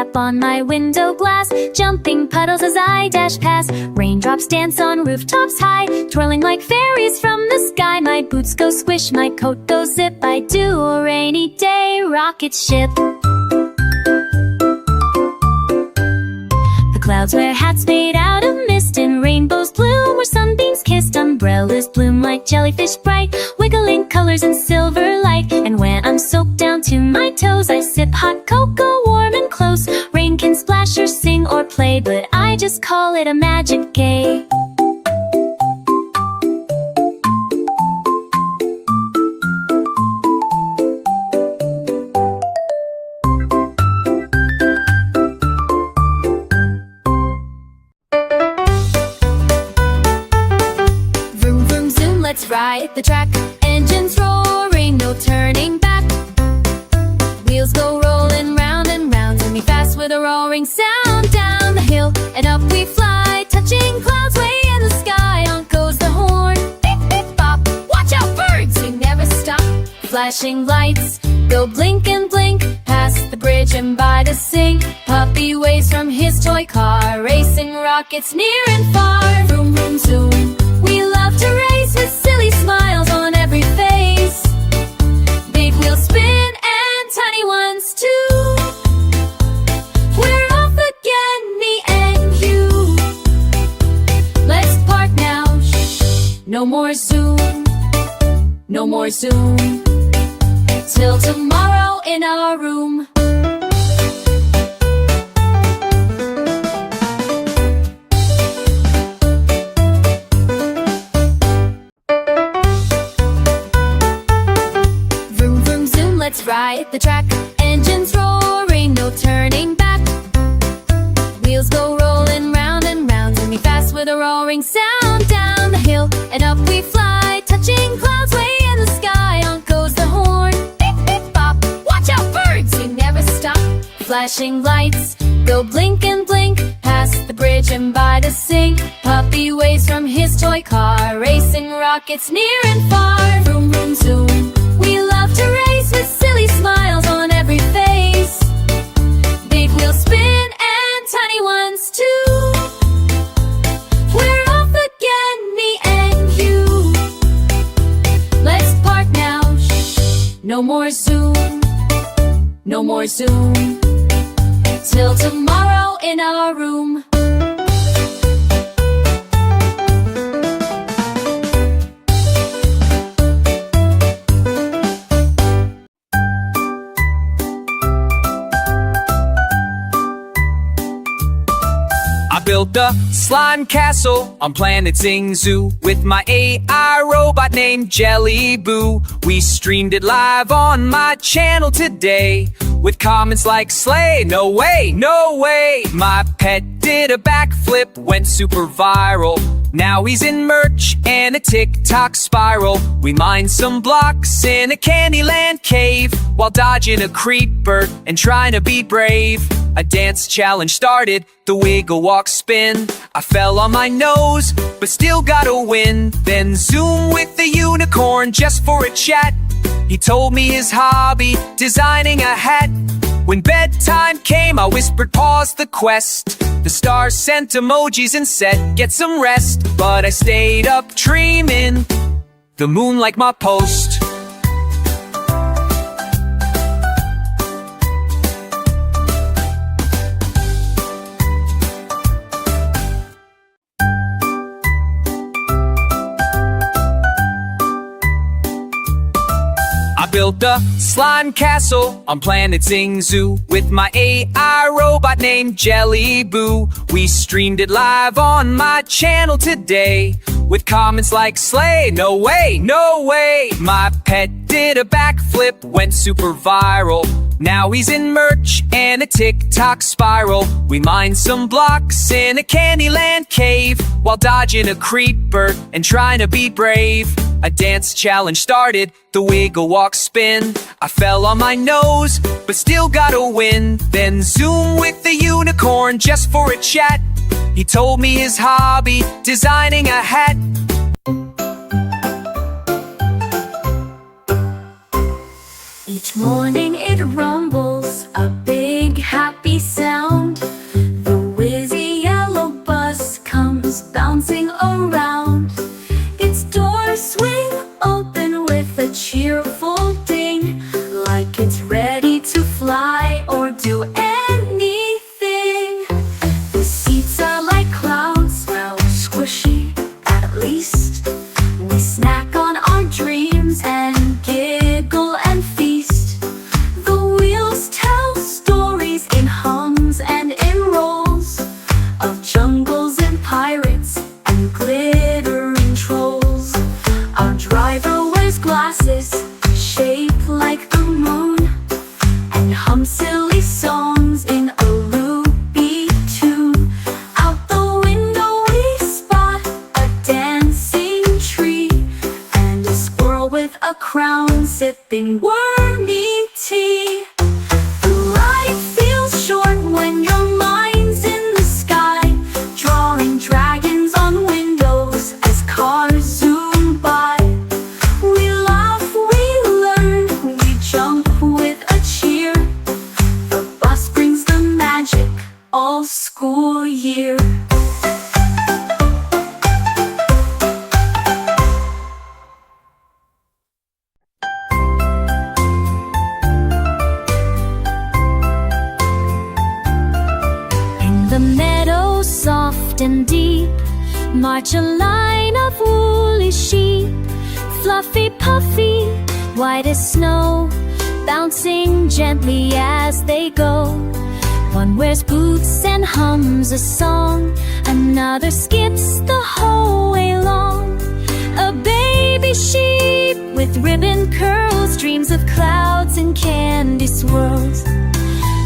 tap on my window glass, jumping puddles as I dash past. Raindrops dance on rooftops high, twirling like fairies from the sky. My boots go squish, my coat goes zip, I do a rainy day rocket ship. The clouds wear hats made out of mist, and rainbows bloom where sunbeams kissed. Umbrellas bloom like jellyfish bright, wiggling colors in silver light. And when I'm soaked down to my toes, I sip hot cocoa warm and close. Rain can splash or sing or play, but I just call it a magic gay. Let's ride the track, engines roaring, no turning back. Wheels go rolling round and round, zooming fast with a roaring sound. Down the hill and up we fly, touching clouds way in the sky. On goes the horn, beep beep bop, watch out birds, we never stop. Flashing lights go blink and blink, past the bridge and by the sink. Puppy waves from his toy car, racing rockets near and far. Vroom vroom zoom, we love to race with silly smiles on every face. Big wheels spin and tiny ones too. We're off again, me and you. Let's park now, shh. No more zoom, no more zoom. Till tomorrow in our room. Let's ride the track, engines roaring, no turning back. Wheels go rolling round and round, zooming fast with a roaring sound. Down the hill and up we fly, touching clouds way in the sky. On goes the horn, beep beep bop, watch out birds, we never stop. Flashing lights go blink and blink, past the bridge and by the sink. Puppy waves from his toy car, racing rockets near and far. Vroom vroom zoom, we love to race with silly smiles on every face. Big wheels spin and tiny ones too. We're off again, me and you. Let's park now, shh. No more zoom, no more zoom. Till tomorrow in our room. Built a slime castle on planet Zing Zoo with my AI robot named Jelly Boo. We streamed it live on my channel today with comments like slay, no way, no way. My pet did a backflip, went super viral. Now he's in merch and a TikTok spiral. We mined some blocks in a Candyland cave while dodging a creeper and trying to be brave. A dance challenge started, the wiggle walk spin. I fell on my nose, but still got a win. Then Zoom with the unicorn just for a chat. He told me his hobby, designing a hat. When bedtime came, I whispered pause the quest. The stars sent emojis and said get some rest. But I stayed up dreaming, the moon like my post. I built a slime castle on planet Zing Zoo with my AI robot named Jelly Boo. We streamed it live on my channel today with comments like slay, no way, no way. My pet did a backflip, went super viral. Now he's in merch and a TikTok spiral. We mined some blocks in a Candyland cave while dodging a creeper and trying to be brave. A dance challenge started, the wiggle walk spin. I fell on my nose, but still got a win. Then Zoom with the unicorn just for a chat. He told me his hobby, designing a hat. Each morning it rumbles, a big happy sound. all school year. In the meadow soft and deep march a line of woolly sheep, fluffy, puffy, white as snow, bouncing gently as they go. One wears boots and hums a song, another skips the whole way long. A baby sheep with ribbon curls dreams of clouds and candy swirls.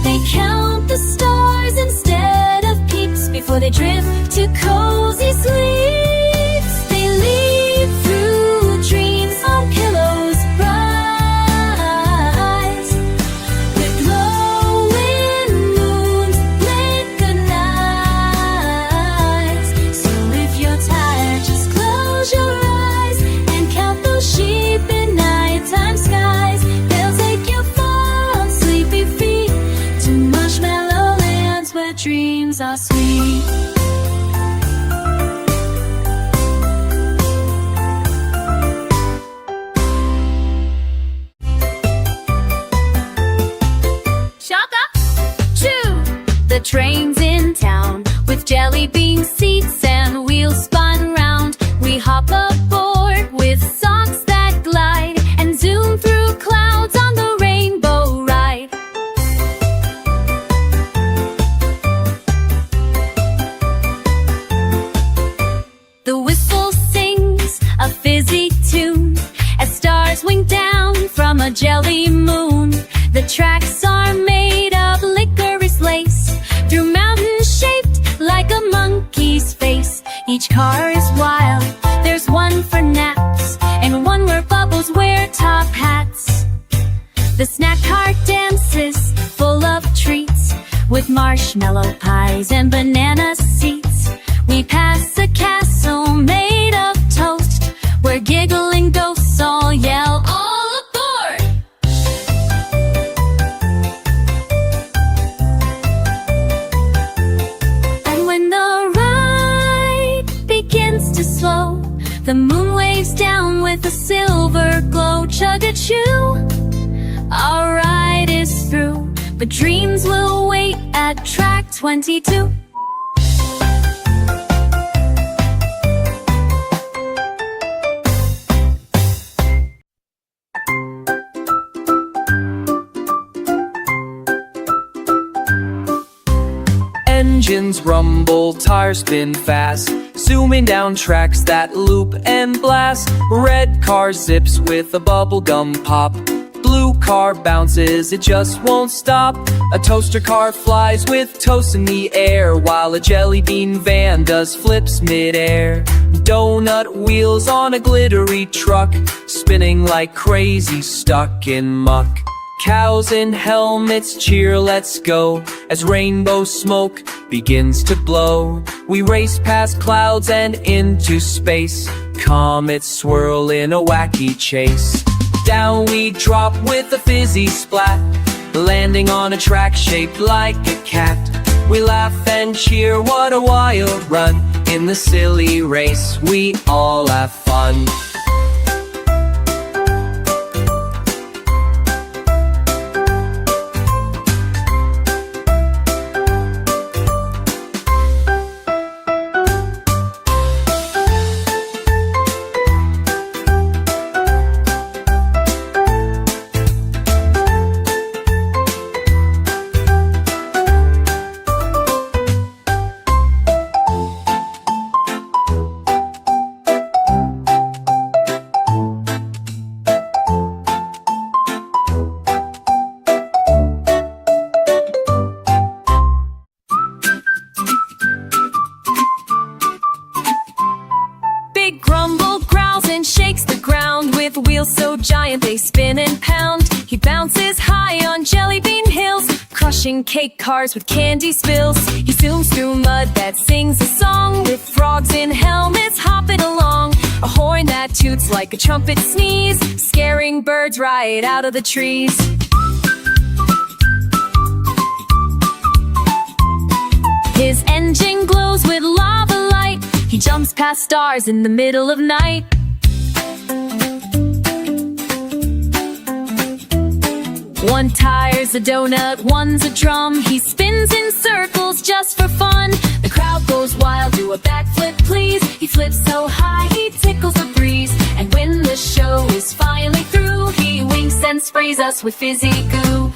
They count the stars instead of peeps before they drift to cozy sleeps. They lead through dreams on pillows rise, with glowing moons make good nights. So if you're tired, just close your eyes and count those sheep in nighttime skies. They'll take you far on sleepy feet to marshmallow lands where dreams are sweet. Shaka, choo! The train's in town with jelly bean seats and wheels spun round. We hop aboard with socks that glide and zoom through clouds on the rainbow ride. The whistle sings a fizzy tune as stars wink down from a jelly moon. The tracks are made of licorice lace through mountains shaped like a monkey's face. Each car is wild, there's one for naps and one where bubbles wear top hats. The snack cart dances full of treats with marshmallow pies and banana seats. We pass a castle made of toast where giggling ghosts all yell, all aboard! And when the ride begins to slow, the moon waves down with a silver glow. Chug-a-choo, our ride is through, but dreams will wait at track 22. Engines rumble, tires spin fast, zooming down tracks that loop and blast. Red car zips with a bubblegum pop, blue car bounces, it just won't stop. A toaster car flies with toast in the air, while a jelly bean van does flips mid-air. Donut wheels on a glittery truck, spinning like crazy stuck in muck. Cows in helmets cheer, let's go, as rainbow smoke begins to blow. We race past clouds and into space, comets swirl in a wacky chase. Down we drop with a fizzy splat, landing on a track shaped like a cat. We laugh and cheer, what a wild run, in the silly race we all have fun. wheels so giant they spin and pound. He bounces high on jelly bean hills, crushing cake cars with candy spills. He zooms through mud that sings a song, with frogs in helmets hopping along. A horn that toots like a trumpet sneeze, scaring birds right out of the trees. His engine glows with lava light. He jumps past stars in the middle of night. One tire's a donut, one's a drum. He spins in circles just for fun. The crowd goes wild, do a backflip please. He flips so high, he tickles the breeze. And when the show is finally through, he winks and sprays us with fizzy goo.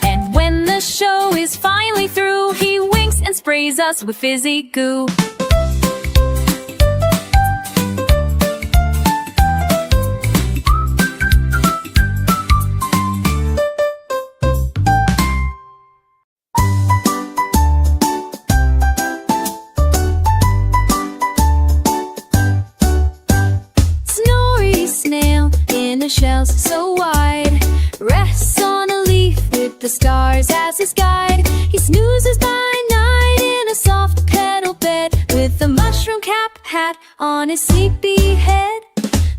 And when the show is finally through, he winks and sprays us with fizzy goo. Shells so wide, rests on a leaf with the stars as his guide. He snoozes by night in a soft petal bed with a mushroom cap hat on his sleepy head.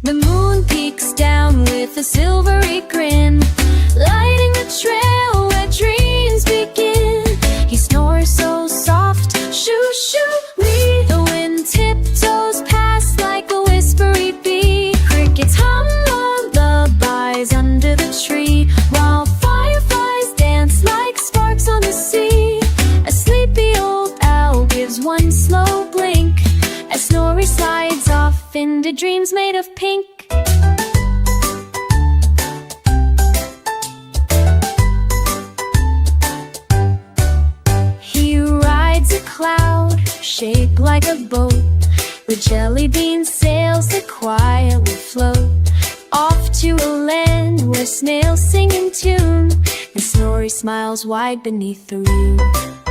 The moon peeks down with a silvery grin, lighting the trail where dreams begin. He snores so soft, shoo shoo wee. The wind tiptoes past like a whispery bee. Crickets hum under the tree, while fireflies dance like sparks on the sea. A sleepy old owl gives one slow blink as Snorri slides off into dreams made of pink. He rides a cloud shaped like a boat. The jelly bean sails that quietly float off to a land where snails sing in tune, and Snorri smiles wide beneath the roof.